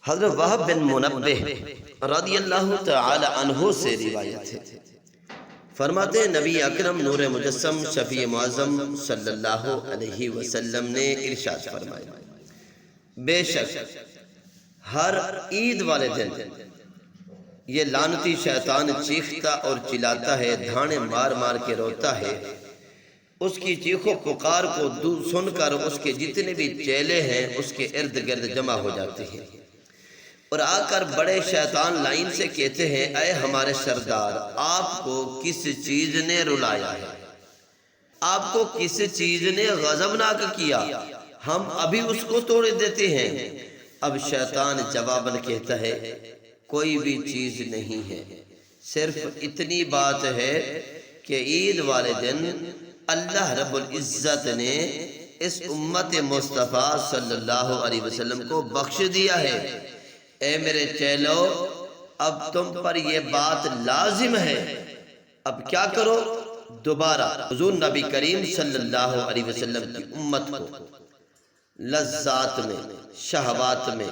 حضرت وہب بن منبہ رضی اللہ تعالی عنہ سے روایت ہے، فرماتے ہیں نبی اکرم نور مجسم شفیع معظم صلی اللہ علیہ وسلم نے ارشاد فرمایا، بے شک ہر عید والے دن یہ لعنتی شیطان چیختا اور چلاتا ہے، دھانے مار مار کے روتا ہے، اس کی چیخ و پکار کو سن کر اس کے جتنے بھی چیلے ہیں اس کے ارد گرد جمع ہو جاتے ہیں اور آ کر بڑے شیطان لائن سے کہتے ہیں، اے ہمارے سردار، آپ کو کس چیز نے رلایا ہے؟ آپ کو کس چیز نے غضبناک کیا؟ ہم ابھی اس کو توڑ دیتے ہیں۔ اب شیطان جواباً کہتا ہے، کوئی بھی چیز نہیں ہے، صرف اتنی بات ہے کہ عید والے دن اللہ رب العزت نے اس امت مصطفیٰ صلی اللہ علیہ وسلم کو بخش دیا ہے۔ اے میرے چیلو، اب تم پر یہ بات لازم ہے، اب کیا کرو؟ دوبارہ حضور نبی کریم صلی اللہ علیہ وسلم کی امت کو لذات میں، شہوات میں،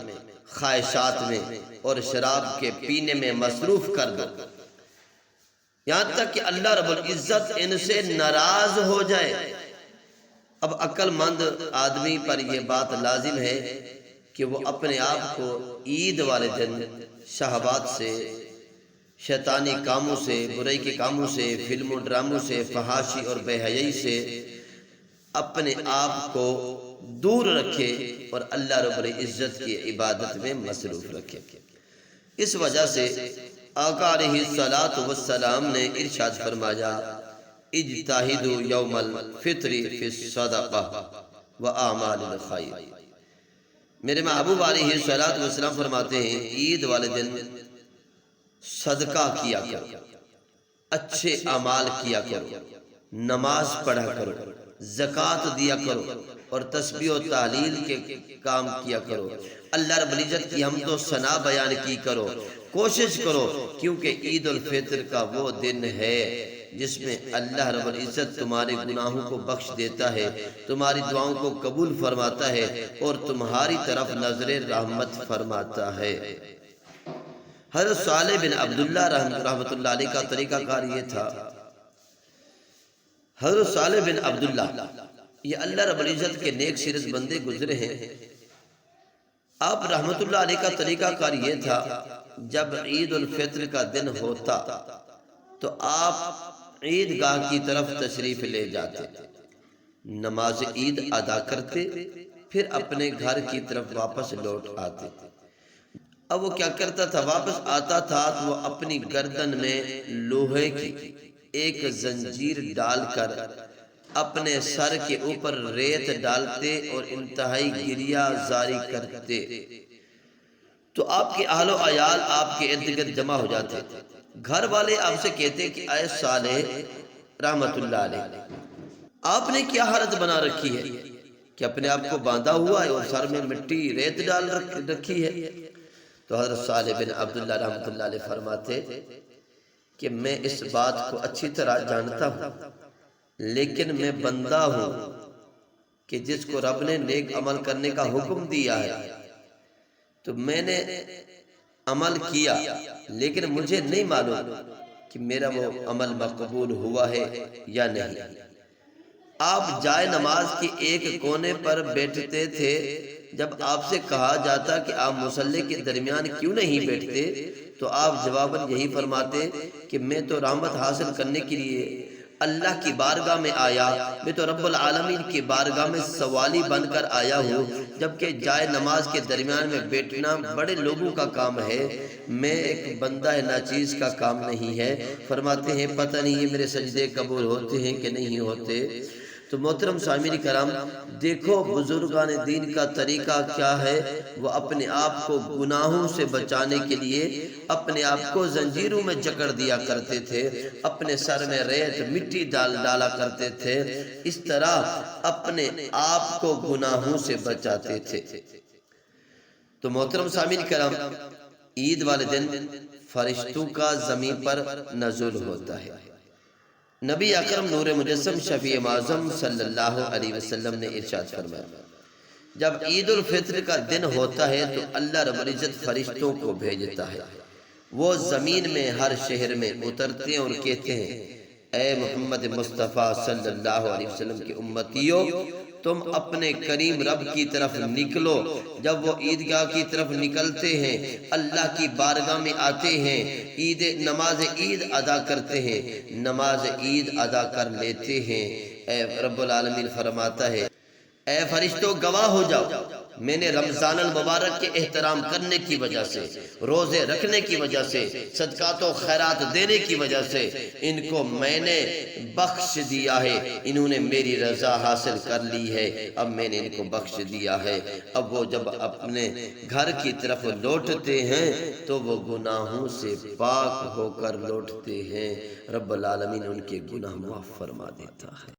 خواہشات میں اور شراب کے پینے میں مصروف کر دو، یہاں تک کہ اللہ رب العزت ان سے ناراض ہو جائے۔ اب عقل مند آدمی پر یہ بات لازم ہے کہ وہ اپنے آپ کو عید والے دن شہوات سے، شیطانی کاموں سے، برائی کے کاموں سے، فلموں ڈراموں سے، فحاشی اور بے حیائی سے اپنے آپ کو دور رکھے اور اللہ رب العزت کی عبادت میں مصروف رکھے۔ اس وجہ سے آقا علیہ السلام نے ارشاد فرمایا، اجتہدوا یوم الفطر فی الصدقہ واعمال الخیر۔ میرے محبوب علیہ السلام فرماتے ہیں، عید والے دن صدقہ کیا کرو، اچھے اعمال کیا کرو، نماز پڑھا کرو، زکوٰۃ دیا کرو اور تسبیح و تحلیل کے کام کیا کرو، اللہ رب العزت کی حمد و ثنا بیان کی کرو، کوشش کرو، کیونکہ عید الفطر کا وہ دن ہے جس میں اللہ رب العزت تمہارے گناہوں کو بخش دیتا ہے، تمہاری دعاؤں کو قبول فرماتا ہے اور تمہاری طرف نظر رحمت فرماتا ہے۔ حضرت صالح بن عبداللہ رحمۃ اللہ علیہ کا طریقہ کار یہ تھا۔ حضرت صالح بن عبداللہ یہ اللہ رب العزت کے نیک سیرت بندے گزرے ہیں۔ آپ رحمت اللہ علیہ کا طریقہ کار یہ تھا، جب عید الفطر کا دن ہوتا تو آپ عید گاہ کی طرف تشریف لے جاتے، نماز عید ادا کرتے، پھر اپنے گھر کی طرف واپس لوٹ آتے۔ اب وہ کیا کرتا تھا؟ واپس آتا تھا تو وہ اپنی گردن میں لوہے کی ایک زنجیر ڈال کر اپنے سر کے اوپر ریت ڈالتے اور انتہائی گریہ زاری کرتے، تو آپ کے اہل و عیال آپ کے ارد گرد جمع ہو جاتے۔ گھر والے آپ سے کہتے کہ اے صالح رحمت اللہ علیہ، آپ نے کیا حالت بنا رکھی ہے کہ اپنے آپ کو باندھا ہوا ہے اور سر میں مٹی ریت ڈال رکھی ہے؟ تو حضرت صالح بن عبداللہ رحمت اللہ علیہ فرماتے کہ میں اس بات کو اچھی طرح جانتا ہوں، لیکن میں بندہ ہوں کہ جس کو رب نے نیک عمل کرنے کا حکم دیا ہے، تو میں نے عمل کیا، لیکن مجھے نہیں معلوم کہ میرا وہ عمل مقبول ہوا ہے یا نہیں۔ آپ جائے نماز کے ایک کونے پر بیٹھتے تھے، جب آپ سے کہا جاتا کہ آپ مصلی کے درمیان کیوں نہیں بیٹھتے تو آپ جواباً یہی فرماتے کہ میں تو رحمت حاصل کرنے کے لیے اللہ کی بارگاہ میں آیا، میں تو رب العالمین کی بارگاہ میں سوالی بن کر آیا ہوں، جبکہ جائے نماز کے درمیان میں بیٹھنا بڑے لوگوں کا کام ہے، میں ایک بندہ ناچیز کا کام نہیں ہے۔ فرماتے ہیں پتہ نہیں یہ میرے سجدے قبول ہوتے ہیں کہ نہیں ہوتے۔ تو محترم سامعین کرام، دیکھو بزرگان دین کا طریقہ کیا ہے، وہ اپنے آپ کو گناہوں سے بچانے کے لیے اپنے آپ کو زنجیروں میں جکڑ دیا کرتے تھے، اپنے سر میں ریت مٹی ڈالا کرتے تھے، اس طرح اپنے آپ کو گناہوں سے بچاتے تھے۔ تو محترم سامعین کرام، عید والے دن فرشتوں کا زمین پر نزول ہوتا ہے۔ نبی اکرم نور مجسم شفیع معظم صلی اللہ علیہ وسلم نے ارشاد فرمایا، جب عید الفطر کا دن ہوتا ہے تو اللہ رب العزت فرشتوں کو بھیجتا ہے، وہ زمین میں ہر شہر میں اترتے ہیں اور کہتے ہیں اے محمد مصطفیٰ صلی اللہ علیہ وسلم کی امتیوں، تم اپنے کریم رب کی طرف نکلو۔ جب وہ عیدگاہ کی طرف نکلتے ہیں، اللہ کی بارگاہ میں آتے ہیں، نماز عید ادا کرتے ہیں، نماز عید ادا کر لیتے ہیں۔ اے رب العالمین فرماتا ہے اے فرشتوں گواہ ہو جاؤ، میں نے رمضان المبارک کے احترام کرنے کی وجہ سے، روزے رکھنے کی وجہ سے، صدقات و خیرات دینے کی وجہ سے ان کو میں نے بخش دیا ہے، انہوں نے میری رضا حاصل کر لی ہے، اب میں نے ان کو بخش دیا ہے۔ اب وہ جب اپنے گھر کی طرف لوٹتے ہیں تو وہ گناہوں سے پاک ہو کر لوٹتے ہیں، رب العالمین ان کے گناہ معاف فرما دیتا ہے۔